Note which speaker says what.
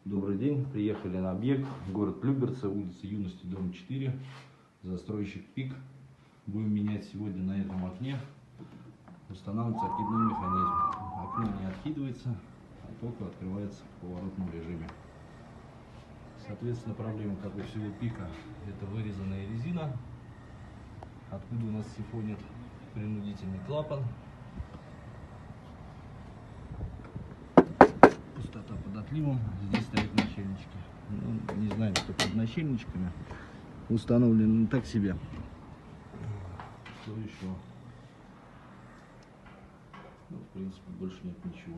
Speaker 1: Добрый день, приехали на объект, город Люберцы, улица Юности, дом 4, застройщик ПИК. Будем менять сегодня на этом окне, устанавливается откидной механизм. Окно не откидывается, а только открывается в поворотном режиме. Соответственно, проблема, как и всего ПИКа, это вырезанная резина, откуда у нас сифонит принудительный клапан. Пустота под отливом, здесь стоят начальнички. Ну, не знаю, что под начальничками установлены так себе. Что еще? Ну, в принципе, больше нет ничего.